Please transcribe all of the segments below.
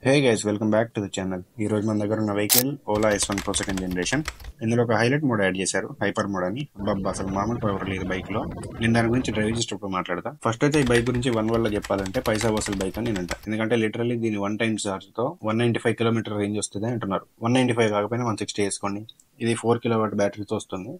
Hey guys, welcome back to the channel. ఈ రోజు మన దగ్గర ఉన్న vehicle Ola S1 Pro second generation. ఇందులో ఒక హైలైట్ మోడ్ యాడ్ చేశారు, హైపర్ మోడ్ అని. అబ్బా, అసలు మామూలు పవర్ లేదు బైక్ లో. నేను దాని గురించి డ్రైవ్ చేసేటప్పుడు మాట్లాడతా. ఫస్ట్ అయితే ఈ బైక్ గురించి వన్ వల్ల చెప్పాలంటే పైసా వసూలు బైక్ అని నేను అంట. ఎందుకంటే లిటరల్లీ దీని వన్ టైం చార్జ్ తో 195 కిలోమీటర్ రేంజ్ వస్తుంది అంటున్నారు. 195 కాకపోయినా 160 వేసుకోండి. ఇది 4 కిలోవాట్ బ్యాటరీతో వస్తుంది.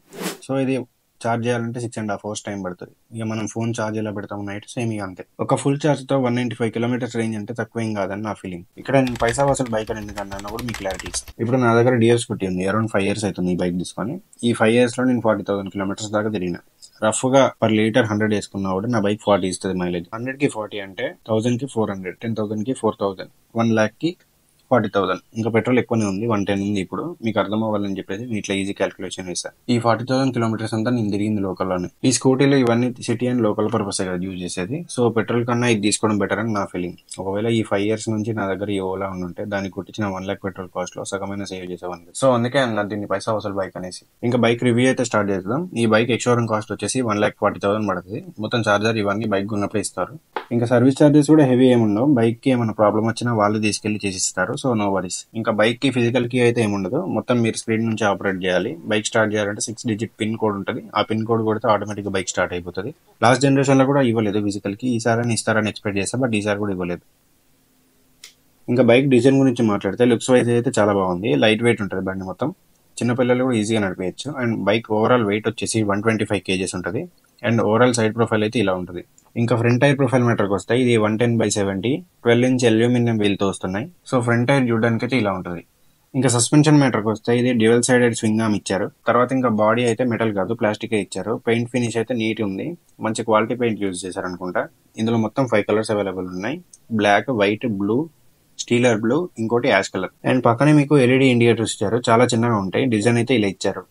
సో ఇది చార్జ్ చేయాలంటే 6.5 hours టైం పడుతుంది. ఇక మనం ఫోన్ చార్జ్ ఎలా పెడతాం నైట్, సేమ్ ఇక అంతే. ఒక ఫుల్ చార్జ్ తో 195 కిలోమీటర్స్ రేంజ్ అంటే తక్కువేం కాదని నా ఫీలింగ్. ఇక్కడ నేను పైసా వసూలు బైక్ అని ఎందుకన్నా కూడా మీకు క్లారిటీ ఇస్తాను. ఇప్పుడు నా దగ్గర డిఎల్ స్కూటీ ఉంది. అరౌండ్ 5 years అవుతుంది ఈ బైక్ తీసుకొని. ఈ 5 years లో నేను 40,000 కిలోమీటర్స్ దాకా తిరిగిన. రఫ్ గా పర్ లీటర్ 100 వేసుకున్నా కూడా నా బైక్ 40 ఇస్తుంది మైలేజ్. 100 కి 40 అంటే 1000 కి 400, 10,000 కి 4,000, 1 lakh కి 40,000. ఇంకా పెట్రోల్ ఎక్కువనే ఉంది, 110 ఉంది. ఇప్పుడు మీకు అర్థం అవ్వాలని చెప్పేసి ఇట్లా ఈజీ క్యాల్కులేషన్ వేస్తాను. ఈ 40,000 కిలోమీటర్స్ అంతా నేను తిరిగింది లోకల్లోనే. ఈ స్కూటీలో ఇవన్నీ సిటీ అండ్ లోకల్ పర్పస్ కదా యూజ్ చేసేది. సో పెట్రోల్ కన్నా ఇది తీసుకోవడం బెటర్ అని నా ఫీలింగ్. ఒకవేళ ఈ 5 years నుంచి నా దగ్గర ఈ ఓలా ఉంటే దానికి కొట్టించిన 1 lakh పెట్రోల్ కాస్ట్ లో సగమైన సేవ్ చేసేవాడిని. సో అందుకే అన్న దీన్ని పైసా వసూలు బైక్ అనేసి. ఇంకా బైక్ రివ్యూ అయితే స్టార్ట్ చేద్దాం. ఈ బైక్ ఎక్స్షోరూమ్ కాస్ట్ వచ్చేసి 1,40,000 పడుతుంది. మొత్తం చార్జర్ ఇవన్నీ బైక్ ఉన్నప్పుడే ఇస్తారు. ఇంకా సర్వీస్ చార్జెస్ కూడా హెవీ ఏముండవు. బైక్ కి ఏమైనా ప్రాబ్లం వచ్చినా వాళ్ళు తీసుకెళ్లి చేసిస్తారు. So no worries. ఇంకా బైక్ కి ఫిజికల్ కి అయితే ఏముండదు. మొత్తం మీరు స్క్రీన్ నుంచి ఆపరేట్ చేయాలి. బైక్ స్టార్ట్ చేయాలంటే 6 digit పిన్ కోడ్ ఉంటుంది. ఆ పిన్ కోడ్ కొడితే ఆటోమేటిక్ గా బైక్ స్టార్ట్ అయిపోతుంది. లాస్ట్ జనరేషన్ లో కూడా ఇవ్వలేదు ఫిజికల్ కి. ఈసారి ఇస్తారని ఎక్స్పెక్ట్ చేస్తా, బట్ ఈసారి కూడా ఇవ్వలేదు. ఇంకా బైక్ డిజైన్ గురించి మాట్లాడితే లుక్స్ వైజ్ అయితే చాలా బాగుంది. లైట్ వెయిట్ ఉంటుంది బండి మొత్తం. చిన్నపిల్లలు కూడా ఈజీగా నడిపేయచ్చు. అండ్ బైక్ ఓవరాల్ వెయిట్ వచ్చేసి 125 kgs ఉంటుంది. అండ్ ఓవరాల్ సైడ్ ప్రొఫైల్ అయితే ఇలా ఉంటుంది. ఇంకా ఫ్రంట్ టైర్ ప్రొఫైల్ మ్యాటర్కి వస్తాయి. ఇది 110/70 12-inch అల్యూమినియం వీల్ తో వస్తున్నాయి. సో ఫ్రంట్ టైర్ చూడడానికి అయితే ఇలా ఉంటుంది. ఇంకా సస్పెన్షన్ మ్యాటర్కి వస్తే ఇది డ్యూయల్ సైడెడ్ స్వింగ్ ఆర్మ్ ఇచ్చారు. తర్వాత ఇంకా బాడీ అయితే మెటల్ కాదు, ప్లాస్టిక్ ఇచ్చారు. పెయింట్ ఫినిష్ అయితే నీట్ ఉంది. మంచి క్వాలిటీ పెయింట్ యూజ్ చేశారు అనుకుంటా. ఇందులో మొత్తం 5 కలర్స్ అవైలబుల్ ఉన్నాయి. Black, white, blue, stellar blue, ఇంకోటి యాష్ కలర్. అండ్ పక్కనే మీకు ఎల్ఈడి ఇండికేటర్స్ ఇచ్చారు. చాలా చిన్నగా ఉంటాయి. డిజైన్ అయితే ఇలా ఇచ్చారు.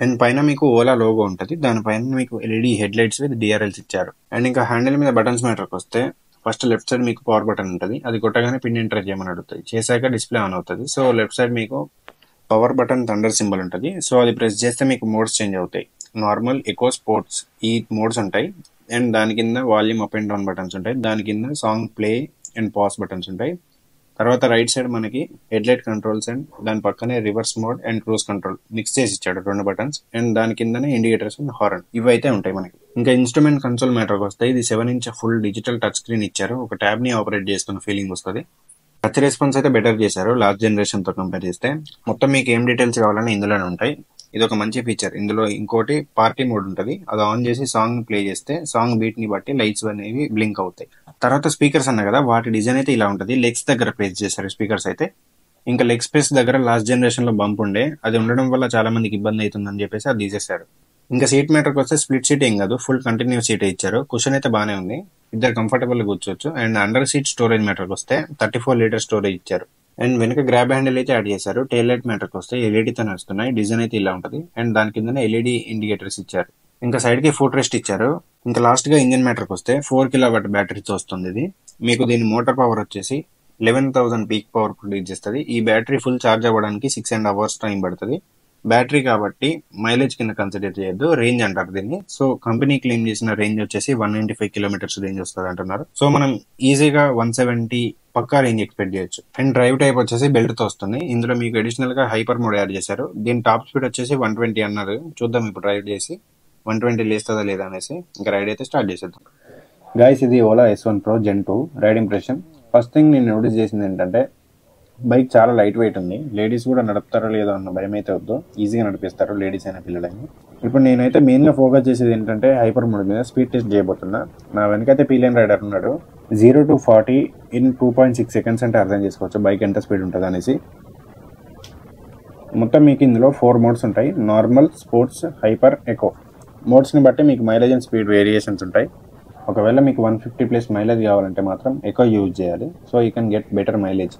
అండ్ పైన మీకు ఓలా లోగో ఉంటుంది. దానిపైన మీకు LED head lights with DRLs ఇచ్చారు. అండ్ ఇంకా హ్యాండిల్ మీద బటన్స్ మ్యాటర్కి వస్తే ఫస్ట్ లెఫ్ట్ సైడ్ మీకు పవర్ బటన్ ఉంటుంది. అది కొట్టగానే పిన్ ఎంటర్ చేయమని అడుగుతుంది. చేశాక డిస్ప్లే ఆన్ అవుతుంది. సో లెఫ్ట్ సైడ్ మీకు పవర్ బటన్ థండర్ సింబల్ ఉంటుంది. సో అది ప్రెస్ చేస్తే మీకు మోడ్స్ చేంజ్ అవుతాయి. నార్మల్, ఎకో, స్పోర్ట్స్ ఈ మోడ్స్ ఉంటాయి. అండ్ దాని కింద volume up and down buttons ఉంటాయి. దాని కింద song play and pause buttons ఉంటాయి. తర్వాత రైట్ సైడ్ మనకి హెడ్ లైట్ కంట్రోల్స్ అండ్ దాని పక్కనే reverse mode and cruise control mix చేసి ఇచ్చాడు 2 buttons. అండ్ దాని కిందనే ఇండికేటర్స్ అండ్ హార్న్ ఇవి అయితే ఉంటాయి మనకి. ఇంకా ఇన్స్ట్రుమెంట్ కన్సోల్ మ్యాటర్కి వస్తే ఇది 7-inch full digital touch screen ఇచ్చారు. ఒక ట్యాబ్ ని ఆపరేట్ చేస్తున్న ఫీలింగ్ వస్తుంది. టచ్ రెస్పాన్స్ అయితే బెటర్ చేశారు లాస్ట్ జనరేషన్ తో కంపేర్ చేస్తే. మొత్తం మీకు ఏం డీటెయిల్స్ కావాలని ఇందులోనే ఉంటాయి. ఇది ఒక మంచి ఫీచర్. ఇందులో ఇంకోటి పార్టీ మోడ్ ఉంటుంది. అది ఆన్ చేసి సాంగ్ ప్లే చేస్తే సాంగ్ బీట్ ని బట్టి లైట్స్ అనేవి బ్లింక్ అవుతాయి. తర్వాత స్పీకర్స్ అన్నా కదా, వాటి డిజైన్ అయితే ఇలా ఉంటుంది. లెగ్స్ దగ్గర ప్లేస్ చేశారు స్పీకర్స్ అయితే. ఇంకా లెగ్ స్పేస్ దగ్గర లాస్ట్ జనరేషన్ లో బంప్ ఉండే, అది ఉండడం వల్ల చాలా మందికి ఇబ్బంది అవుతుందని చెప్పేసి అది తీసేశారు. ఇంకా సీట్ మ్యాటర్కి వస్తే స్ప్లిట్ సీట్ ఏం కాదు, ఫుల్ కంటిన్యూస్ సీట్ ఇచ్చారు. కుషన్ అయితే బానే ఉంది, ఇద్దరు కంఫర్టబుల్ గా కూర్చోవచ్చు. అండ్ అండర్ సీట్ స్టోరేజ్ మ్యాటర్కి వస్తే 34 లీటర్ స్టోరేజ్ ఇచ్చారు. అండ్ వెనక గ్రాబ్ హ్యాండిల్ అయితే యాడ్ చేశారు. టైల్ లైట్ మ్యాటర్కి వస్తే ఎల్ఈడీతో నడుస్తున్నాయి. డిజైన్ అయితే ఇలా ఉంటుంది. అండ్ దాని కిందనే ఎల్ఈడి ఇండికేటర్స్ ఇచ్చారు. ఇంకా సైడ్ కి ఫుట్ రెస్ట్ ఇచ్చారు. ఇంకా లాస్ట్ గా ఇంజిన్ మ్యాటర్కి వస్తే 4 kilowatt బ్యాటరీతో వస్తుంది ఇది. మీకు దీని మోటార్ పవర్ వచ్చేసి 11,000 పీక్ పవర్ ప్రొడ్యూస్ చేస్తుంది. ఈ బ్యాటరీ ఫుల్ ఛార్జ్ అవ్వడానికి 6.5 hours టైం పడుతుంది. బ్యాటరీ కాబట్టి మైలేజ్ కింద కన్సిడర్ చేయొద్దు, రేంజ్ అంటారు దీన్ని. సో కంపెనీ క్లెయిమ్ చేసిన రేంజ్ వచ్చేసి 195 kilometers రేంజ్ వస్తుంది అంటున్నారు. సో మనం ఈజీగా 170 పక్కా రేంజ్ ఎక్స్పెక్ట్ చేయొచ్చు. అండ్ డ్రైవ్ టైప్ వచ్చేసి బెల్ట్ తో వస్తుంది. ఇందులో మీకు అడిషనల్ గా హైపర్ మోడ్ యాడ్ చేశారు. దీని టాప్ స్పీడ్ వచ్చేసి 120 అన్నారు. చూద్దాం ఇప్పుడు రైడ్ చేసి 120 లేస్తుందా లేదా అనేసి. ఇంకా రైడ్ అయితే స్టార్ట్ చేసేద్దాం. గైస్, ఇది Ola S1 Pro Gen 2 ride impression. First thing నేను నోటీస్ చేసింది ఏంటంటే బైక్ చాలా లైట్ వెయిట్ ఉంది. లేడీస్ కూడా నడుపుతారో లేదో అన్న భయం అయితే వద్దు, ఈజీగా నడిపిస్తారు లేడీస్ అయినా పిల్లలైనా. ఇప్పుడు నేనైతే మెయిన్ గా ఫోకస్ చేసేది ఏంటంటే హైపర్ మోడ్ మీద స్పీడ్ టెస్ట్ చేయబోతున్నా. నా వెనకైతే పీలియన్ రైడర్ ఉన్నాడు. 0 to 40 in 2.6 seconds అంటే అర్థం చేసుకోవచ్చు బైక్ ఎంత స్పీడ్ ఉంటుంది అనేసి. మొత్తం మీకు ఇందులో 4 modes ఉంటాయి: normal, sports, hyper, eco. Modes ని బట్టి మీకు మైలేజ్ అండ్ స్పీడ్ వేరియేషన్స్ ఉంటాయి. ఒకవేళ మీకు 150+ మైలేజ్ కావాలంటే మాత్రం ఎకో యూజ్ చేయాలి. So you can get better mileage.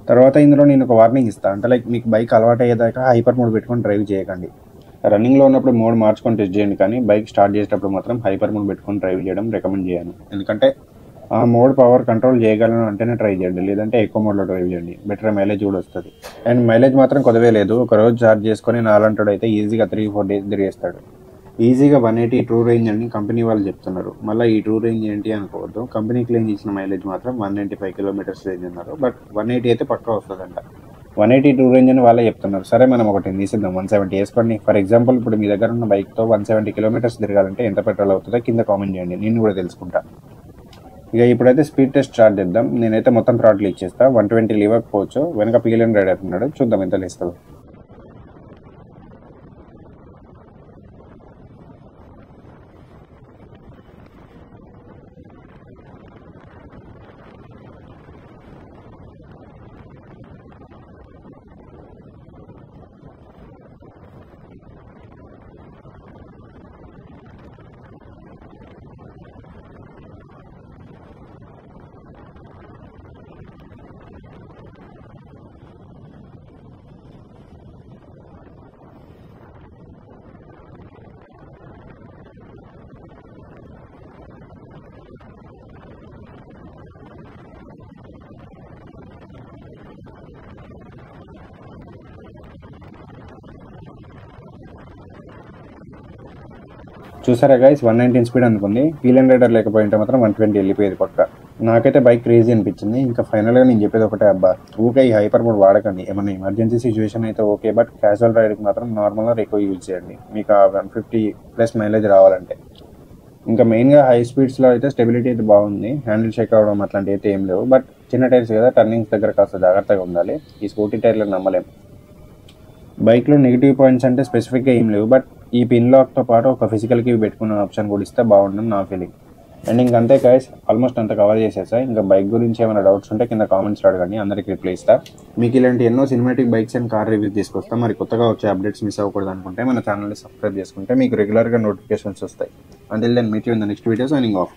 తర్వాత ఇందులో నేను ఒక వార్నింగ్ ఇస్తాను. అంటే లైక్ మీకు బైక్ అలవాటు అయ్యేదాకా హైపర్ మోడ్ పెట్టుకొని డ్రైవ్ చేయకండి. రన్నింగ్ లో ఉన్నప్పుడు మోడ్ మార్చుకొని టెస్ట్ చేయండి, కానీ బైక్ స్టార్ట్ చేసేటప్పుడు మాత్రం హైపర్ మోడ్ పెట్టుకొని డ్రైవ్ చేయడం రికమెండ్ చేయను. ఎందుకంటే ఆ మోడ్ పవర్ కంట్రోల్ చేయగలను అంటేనే ట్రై చేయండి, లేదంటే ఎక్కువ మోడ్లో డ్రైవ్ చేయండి. బెటర్ మైలేజ్ కూడా వస్తుంది. అండ్ మైలేజ్ మాత్రం కొదవే లేదు. ఒక రోజు ఛార్జ్ చేసుకొని నాలంటాడు అయితే ఈజీగా 3-4 days తిరిగేస్తాడు. ఈజీగా 180 ట్రూ రేంజ్ అని కంపెనీ వాళ్ళు చెప్తున్నారు. మళ్ళీ ఈ ట్రూ రేంజ్ ఏంటి అనుకోవద్దు. కంపెనీ క్లెయిమ్ చేసిన మైలేజ్ మాత్రం 195 కిలోమీటర్స్ రేంజ్ అన్నారు. బట్ 180 అయితే పక్కా వస్తుందంట. 180 ట్రూ రేంజ్ అని వాళ్ళే చెప్తున్నారు. సరే మనం ఒకటి తీసిద్దాం, 170 వేసుకోండి. ఫర్ ఎగ్జాంపుల్ ఇప్పుడు మీ దగ్గర ఉన్న బైక్తో 170 కిలోమీటర్స్ తిరగాలంటే ఎంత పెట్రోల్ అవుతుందో కింద కామెంట్ చేయండి, నేను కూడా తెలుసుకుంటా. ఇక ఇప్పుడైతే స్పీడ్ టెస్ట్ స్టార్ట్ చేద్దాం. నేనైతే మొత్తం థ్రాటిల్ ఇచ్చేస్తా. 120 ఇవ్వకపోవచ్చు, వెనక పిఎల్ఎన్ రైడ్ అవుతున్నాడు, చూద్దాం ఎంత లేస్తుందో. చూసారా గైస్, 119 స్పీడ్ అనుకుంది. పిఎల్ఎన్ రైడర్ లేకపోయింటే మాత్రం 120 వెళ్ళిపోయేది పక్క. నాకైతే బైక్ క్రేజీ అనిపించింది. ఇంకా ఫైనల్గా నేను చెప్పేది ఒకటే, అబ్బా ఊకే ఈ హైపర్ మోడ్ వాడకండి. ఏమన్నా ఎమర్జెన్సీ సిచ్యువేషన్ అయితే ఓకే, బట్ క్యాజువల్ రైడ్కి మాత్రం నార్మల్గా ఎక్కువ యూజ్ చేయండి, మీకు 150+ మైలేజ్ రావాలంటే. ఇంకా మెయిన్గా హై స్పీడ్స్లో అయితే స్టెబిలిటీ అయితే బాగుంది, హ్యాండిల్ షేక్ అవ్వడం అట్లాంటివి అయితే ఏం లేవు. బట్ చిన్న టైర్స్ కదా, టర్నింగ్స్ దగ్గర కాస్త జాగ్రత్తగా ఉండాలి. ఈ స్కూటీ టైర్లను నమ్మలేం. బైక్లో నెగిటివ్ పాయింట్స్ అంటే స్పెసిఫిక్గా ఏం లేవు, బట్ ఈ పిన్ లాక్తో పాటు ఒక ఫిజికల్ కీ పెట్టుకునే ఆప్షన్ కూడా ఇస్తే బాగుంటుంది నా ఫీలింగ్. అండ్ ఇంక అంతే గైస్, ఆల్మోస్ట్ అంతా కవర్ చేసేసా. ఇంకా బైక్ గురించి ఏమైనా డౌట్స్ ఉంటే కింద కామెంట్స్లో అడగండి, అందరికీ రిప్లై ఇస్తా. మీకు ఇలాంటి ఎన్నో cinematic bikes and car reviews తీసుకొస్తా. మరి కొత్తగా వచ్చే అప్డేట్స్ మిస్ అవ్వకూడదు అనుకుంటే మన ఛానల్ని సబ్స్క్రైబ్ చేసుకుంటే మీకు రెగ్యులర్గా నోటిఫికేషన్స్ వస్తాయి. Until then meet you in the next video, signing of.